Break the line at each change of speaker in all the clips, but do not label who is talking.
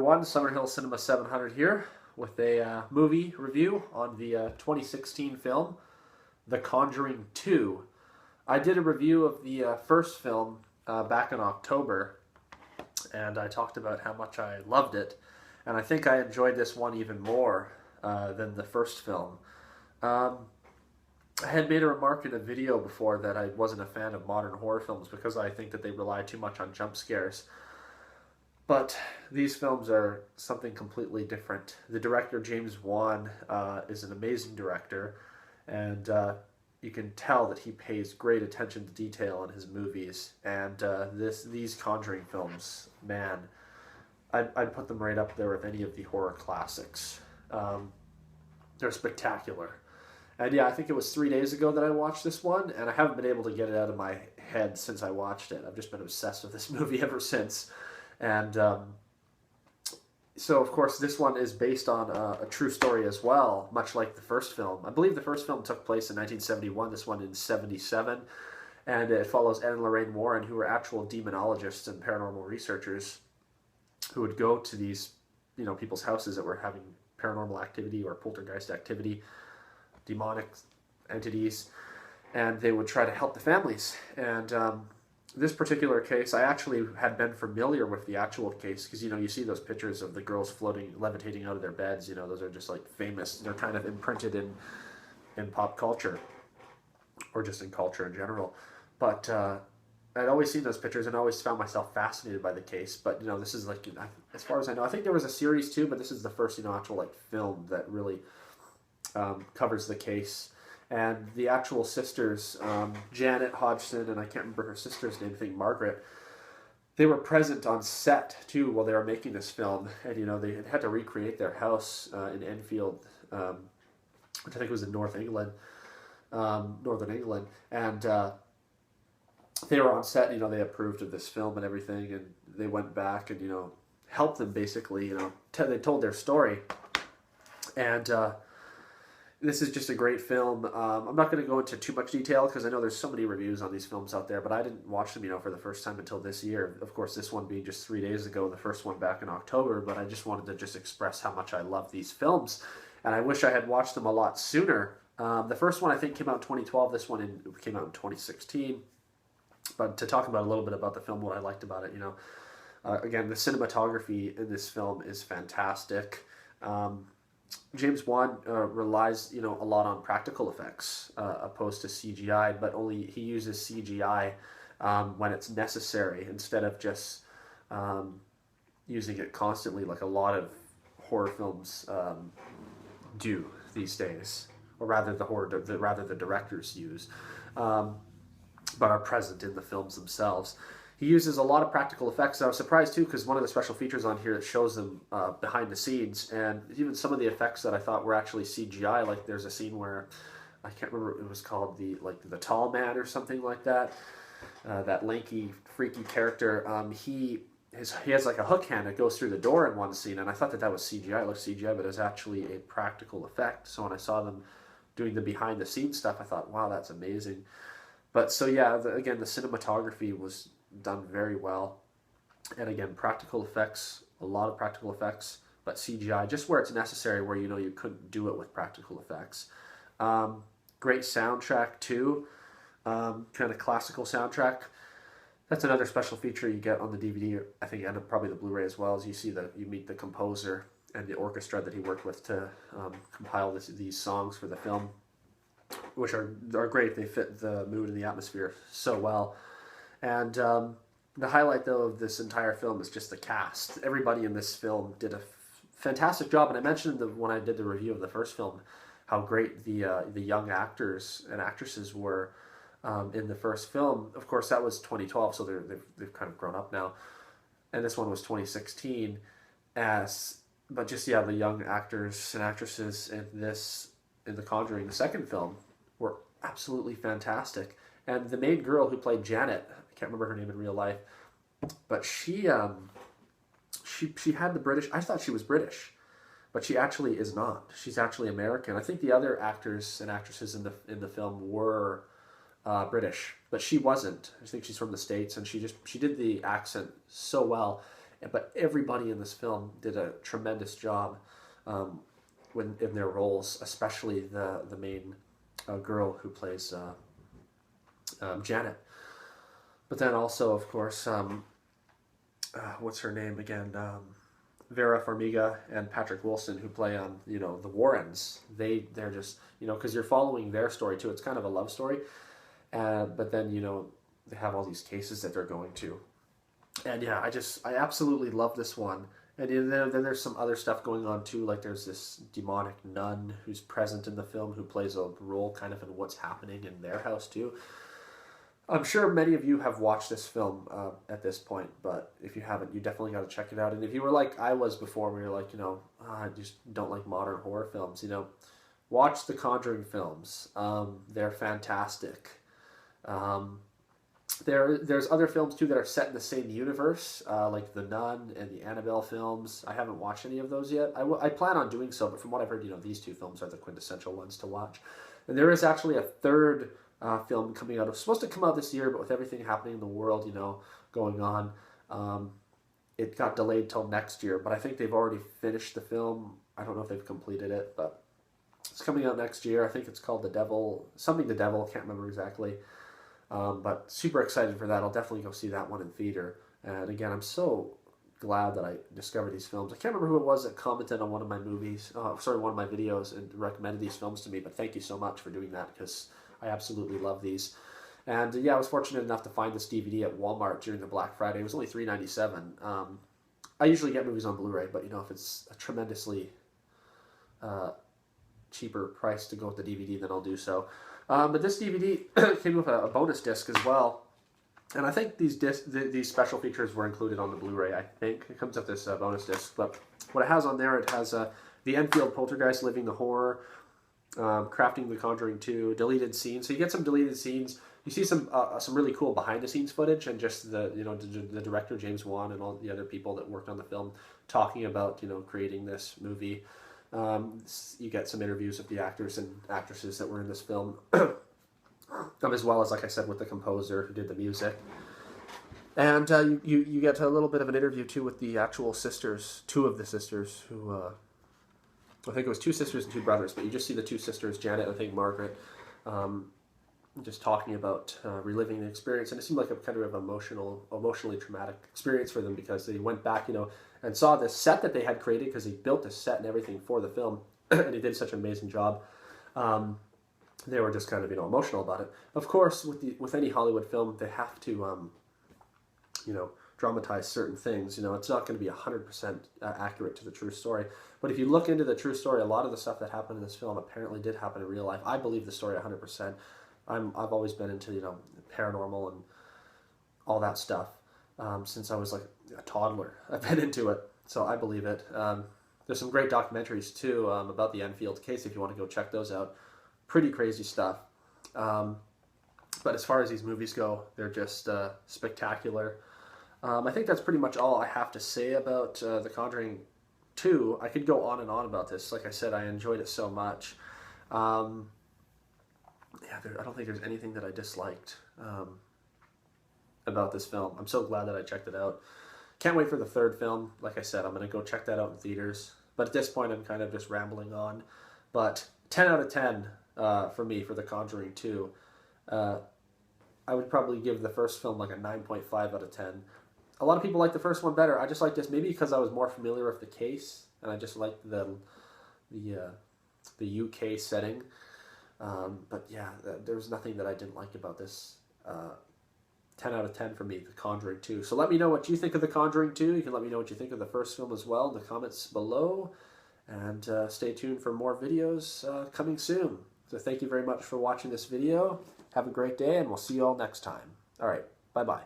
everyone. Summerhill Cinema 700 here with a movie review on the 2016 film, The Conjuring 2. I did a review of the first film back in October, and I talked about how much I loved it, and I think I enjoyed this one even more than the first film. I had made a remark in a video before that I wasn't a fan of modern horror films because I think that they rely too much on jump scares. But these films are something completely different. The director, James Wan, is an amazing director, and you can tell that he pays great attention to detail in his movies. And these Conjuring films, man, I'd put them right up there with any of the horror classics. They're spectacular. And yeah, I think it was 3 days ago that I watched this one, and I haven't been able to get it out of my head since I watched it. I've just been obsessed with this movie ever since. And so, of course, this one is based on a true story as well, much like the first film. I believe the first film took place in 1971, this one in 77, and it follows Ed and Lorraine Warren, who were actual demonologists and paranormal researchers who would go to these, people's houses that were having paranormal activity or poltergeist activity, demonic entities, and they would try to help the families. And this particular case, I actually had been familiar with the actual case because, you see those pictures of the girls floating, levitating out of their beds. Those are just like famous. They're kind of imprinted in pop culture or just in culture in general. But I'd always seen those pictures and always found myself fascinated by the case. But, this is like, as far as I know, I think there was a series too, but this is the first, actual film that really covers the case. And the actual sisters, Janet Hodgson, and I can't remember her sister's name, I think Margaret, they were present on set too while they were making this film. And, they had to recreate their house in Enfield, which I think was in Northern England. And they were on set, they approved of this film and everything. And they went back and, helped them basically, they told their story. And this is just a great film. I'm not going to go into too much detail because I know there's so many reviews on these films out there, but I didn't watch them, for the first time until this year. Of course, this one being just 3 days ago, the first one back in October, but I just wanted to just express how much I love these films, and I wish I had watched them a lot sooner. The first one, I think, came out in 2012. This one came out in 2016. But to talk about a little bit about the film, what I liked about it, again, the cinematography in this film is fantastic. James Wan relies, a lot on practical effects opposed to CGI, but only he uses CGI when it's necessary instead of just using it constantly like a lot of horror films do these days, or rather the directors use, but are present in the films themselves. He uses a lot of practical effects. I was surprised too because one of the special features on here that shows them behind the scenes, and even some of the effects that I thought were actually CGI. Like there's a scene where I can't remember, it was called the Tall Man or something like that. That lanky, freaky character. He has like a hook hand that goes through the door in one scene, and I thought that was CGI. It looked CGI, but it was actually a practical effect. So when I saw them doing the behind the scenes stuff, I thought, wow, that's amazing. But so yeah, again, the cinematography was done very well, and again, practical effects, a lot of practical effects, but CGI just where it's necessary, where you couldn't do it with practical effects. Great soundtrack too, kind of classical soundtrack. That's another special feature you get on the DVD, I think, and probably the Blu-ray as well, as you meet the composer and the orchestra that he worked with to compile these songs for the film, which are great. They fit the mood and the atmosphere so well. And the highlight, though, of this entire film is just the cast. Everybody in this film did a fantastic job. And I mentioned when I did the review of the first film how great the young actors and actresses were in the first film. Of course, that was 2012, so they've kind of grown up now. And this one was 2016. But just, the young actors and actresses in The Conjuring, the second film, were absolutely fantastic. And the main girl who played Janet, I can't remember her name in real life, but she had the British. I thought she was British, but she actually is not. She's actually American. I think the other actors and actresses in the film were British, but she wasn't. I think she's from the States, and she did the accent so well. But everybody in this film did a tremendous job when in their roles, especially the main girl who plays Janet. But then also, of course, what's her name again? Vera Farmiga and Patrick Wilson, who play on the Warrens. They're just because you're following their story too. It's kind of a love story, but then they have all these cases that they're going to, and yeah, I absolutely love this one. And then there's some other stuff going on too, like there's this demonic nun who's present in the film who plays a role kind of in what's happening in their house too. I'm sure many of you have watched this film at this point, but if you haven't, you definitely got to check it out. And if you were like I was before, where you're like, I just don't like modern horror films, watch the Conjuring films. They're fantastic. There's other films too that are set in the same universe, like The Nun and the Annabelle films. I haven't watched any of those yet. I plan on doing so, but from what I've heard, these two films are the quintessential ones to watch. And there is actually a third film coming out. It was supposed to come out this year, but with everything happening in the world, going on, it got delayed till next year. But I think they've already finished the film. I don't know if they've completed it, but it's coming out next year. I think it's called The Devil, something The Devil. Can't remember exactly. But super excited for that. I'll definitely go see that one in theater. And again, I'm so glad that I discovered these films. I can't remember who it was that commented on one of my one of my videos and recommended these films to me. But thank you so much for doing that, because I absolutely love these. And yeah, I was fortunate enough to find this DVD at Walmart during the Black Friday. It was only $3.97. I usually get movies on Blu-ray, but if it's a tremendously cheaper price to go with the DVD, then I'll do so. But this DVD came with a bonus disc as well. And I think these special features were included on the Blu-ray, I think. It comes with this bonus disc. But what it has on there, it has the Enfield Poltergeist Living the Horror, Crafting the Conjuring 2, deleted scenes. So you get some deleted scenes. You see some really cool behind-the-scenes footage, and just the director, James Wan, and all the other people that worked on the film talking about creating this movie. You get some interviews with the actors and actresses that were in this film, as well as, like I said, with the composer who did the music. And you get a little bit of an interview too with the actual sisters, two of the sisters who, I think it was two sisters and two brothers, but you just see the two sisters, Janet and I think Margaret, just talking about reliving the experience. And it seemed like a kind of emotionally traumatic experience for them, because they went back, and saw this set that they had created, because he built this set and everything for the film, and he did such an amazing job. They were just kind of emotional about it. Of course, with any Hollywood film, they have to dramatize certain things. It's not going to be 100% accurate to the true story. But if you look into the true story, a lot of the stuff that happened in this film apparently did happen in real life. I believe the story 100%. I've always been into paranormal and all that stuff since I was like a toddler. I've been into it, so I believe it. There's some great documentaries too about the Enfield case if you want to go check those out. Pretty crazy stuff. But as far as these movies go, they're just spectacular. I think that's pretty much all I have to say about The Conjuring 2. I could go on and on about this. Like I said, I enjoyed it so much. I don't think there's anything that I disliked about this film. I'm so glad that I checked it out. Can't wait for the third film. Like I said, I'm going to go check that out in theaters. But at this point, I'm kind of just rambling on. But 10 out of 10 for me for The Conjuring 2. I would probably give the first film like a 9.5 out of 10. A lot of people like the first one better. I just like this, maybe because I was more familiar with the case, and I just liked the UK setting. But yeah, there's nothing that I didn't like about this. 10 out of 10 for me, The Conjuring 2. So let me know what you think of The Conjuring 2. You can let me know what you think of the first film as well in the comments below. And stay tuned for more videos coming soon. So thank you very much for watching this video. Have a great day, and we'll see you all next time. All right, bye-bye.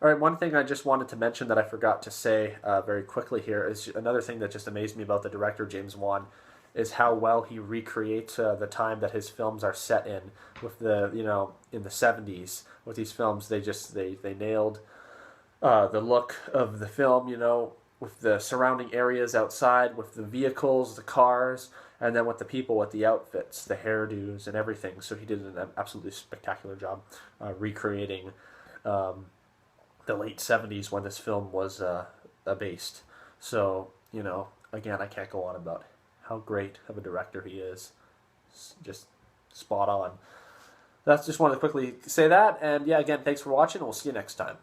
All right, one thing I just wanted to mention that I forgot to say very quickly here is another thing that just amazed me about the director, James Wan, is how well he recreates the time that his films are set in. With the, in the 70s, with these films, they nailed the look of the film, with the surrounding areas outside, with the vehicles, the cars, and then with the people, with the outfits, the hairdos, and everything. So he did an absolutely spectacular job recreating the late 70s when this film was based. So, again, I can't go on about how great of a director he is. It's just spot on. That's just wanted to quickly say that. And yeah, again, thanks for watching. We'll see you next time.